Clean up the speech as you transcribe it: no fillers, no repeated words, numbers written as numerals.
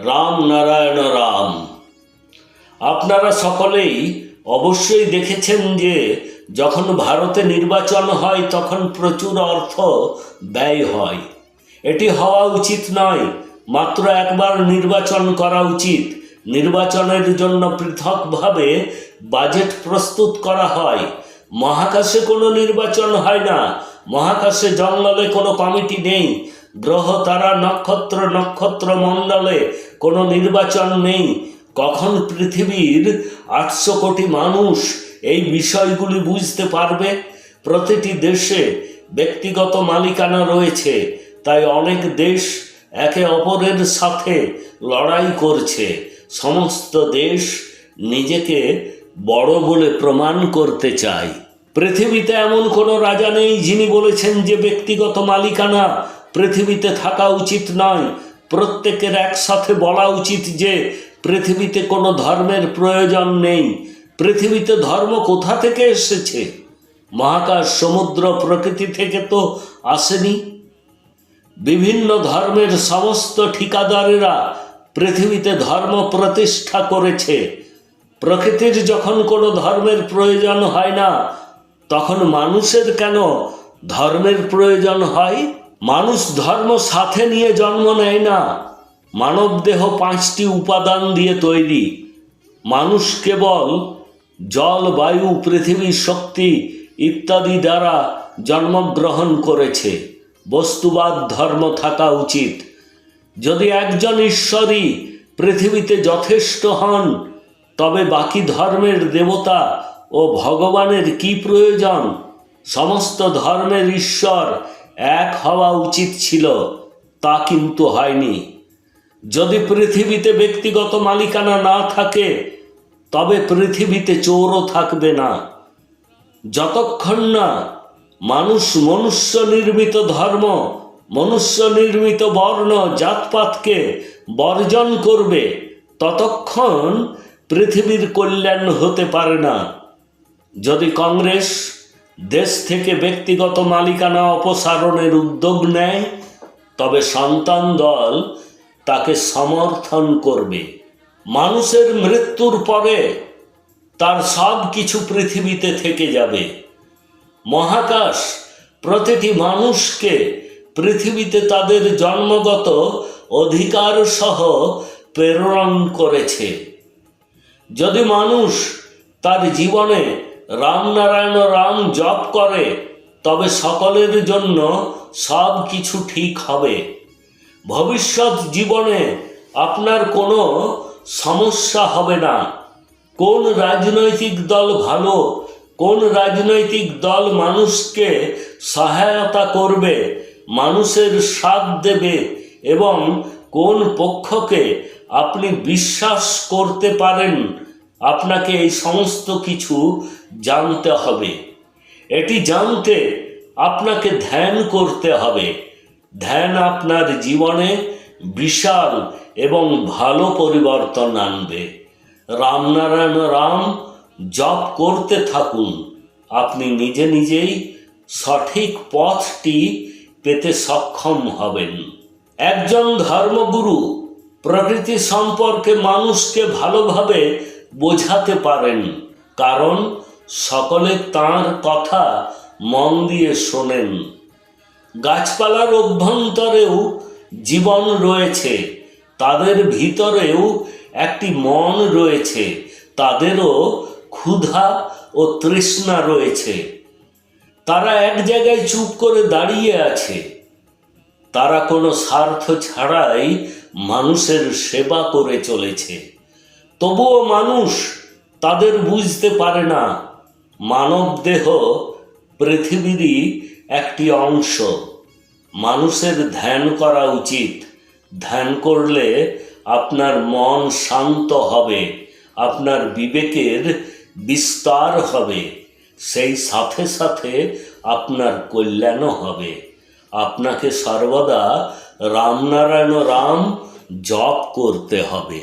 রাম নারায়ণ রাম। আপনারা সকলেই অবশ্যই দেখেছেন যে যখন ভারতে নির্বাচন হয় তখন প্রচুর অর্থ ব্যয় হয়। এটি হওয়া উচিত নয়। মাত্র একবার নির্বাচন করা উচিত। নির্বাচনের জন্য পৃথকভাবে বাজেট প্রস্তুত করা হয়। মহাকাশে কোনো নির্বাচন হয় না। মহাকাশে জঙ্গলে কোনো কমিটি নেই। গ্রহ তারা নক্ষত্র মণ্ডলে কোনো নির্বাচন নেই। কখন পৃথিবীর 800 কোটি মানুষ এই বিষয়গুলি বুঝতে পারবে? প্রতিটি দেশে ব্যক্তিগত মালিকানা রয়েছে, তাই অনেক দেশ একে অপরের সাথে লড়াই করছে। সমস্ত দেশ নিজেকে বড় বলে প্রমাণ করতে চায়। পৃথিবীতে এমন কোনো রাজা নেই যিনি বলেছেন যে ব্যক্তিগত মালিকানা পৃথিবীতে থাকা উচিত নয়। প্রত্যেকের একসাথে বলা উচিত যে পৃথিবীতে কোনো ধর্মের প্রয়োজন নেই। পৃথিবীতে ধর্ম কোথা থেকে এসেছে? মহাকাশ, সমুদ্র, প্রকৃতি থেকে তো আসেনি। বিভিন্ন ধর্মের সমস্ত ঠিকাদারেরা পৃথিবীতে ধর্ম প্রতিষ্ঠা করেছে। প্রকৃতির যখন কোনো ধর্মের প্রয়োজন হয় না, তখন মানুষের কেন ধর্মের প্রয়োজন হয়? মানুষ ধর্ম সাথে নিয়ে জন্ম নেয় না। মানবদেহ 5টি উপাদান দিয়ে তৈরি। মানুষ কেবল জল, বায়ু, পৃথিবীর শক্তি ইত্যাদি দ্বারা জন্মগ্রহণ করেছে। বস্তুবাদ ধর্ম থাকা উচিত। যদি একজন ঈশ্বরই পৃথিবীতে যথেষ্ট হন, তবে বাকি ধর্মের দেবতা ও ভগবানের কি প্রয়োজন? সমস্ত ধর্মের ঈশ্বর এক হওয়া উচিত ছিল, তা কিন্তু হয়নি। যদি পৃথিবীতে ব্যক্তিগত মালিকানা না থাকে, তবে পৃথিবীতে চোরও থাকবে না। যতক্ষণ না মানুষ মনুষ্য নির্মিত ধর্ম, মনুষ্য নির্মিত বর্ণ, জাতপাতকে বর্জন করবে, ততক্ষণ পৃথিবীর কল্যাণ হতে পারে না। যদি কংগ্রেস দেশ থেকে ব্যক্তিগত মালিকানা অপসারণের উদ্যোগ নেয়, তবে সন্তান দল তাকে সমর্থন করবে। মানুষের মৃত্যুর পরে তার সব কিছু পৃথিবীতে থেকে যাবে। মহাকাশ প্রতিটি মানুষকে পৃথিবীতে তাদের জন্মগত অধিকার সহ প্রেরণ করেছে। যদি মানুষ তার জীবনে রাম নারায়ণ রাম জপ করে, তবে সকলের জন্য সব কিছু ঠিক হবে। ভবিষ্যৎ জীবনে আপনার কোনো সমস্যা হবে না। কোন রাজনৈতিক দল ভালো, কোন রাজনৈতিক দল মানুষকে সহায়তা করবে, মানুষের সাথ দেবে এবং কোন পক্ষকে আপনি বিশ্বাস করতে পারেন, আপনাকে এই সমস্ত কিছু জানতে হবে। এটি জানতে আপনাকে ধ্যান করতে হবে। ধ্যান আপনার জীবনে বিশাল এবং ভালো পরিবর্তন আনবে। রামনারায়ণ রাম জপ করতে থাকুন। আপনি নিজে নিজেই সঠিক পথটি পেতে সক্ষম হবেন। একজন ধর্মগুরু প্রকৃতি সম্পর্কে মানুষকে ভালোভাবে বোঝাতে পারেন, কারণ সকলে তাঁর কথা মন দিয়ে শোনেন। গাছপালার অভ্যন্তরেও জীবন রয়েছে, তাদের ভিতরেও একটি মন রয়েছে, তাদেরও ক্ষুধা ও তৃষ্ণা রয়েছে। তারা এক জায়গায় চুপ করে দাঁড়িয়ে আছে। তারা কোনো স্বার্থ ছাড়াই মানুষের সেবা করে চলেছে। তবুও মানুষ তাদের বুঝতে পারে না। মানবদেহ পৃথিবীরই একটি অংশ। মানুষের ধ্যান করা উচিত। ধ্যান করলে আপনার মন শান্ত হবে, আপনার বিবেকের বিস্তার হবে, সেই সাথে সাথে আপনার কল্যাণও হবে। আপনাকে সর্বদা রামনারায়ণ রাম জপ করতে হবে।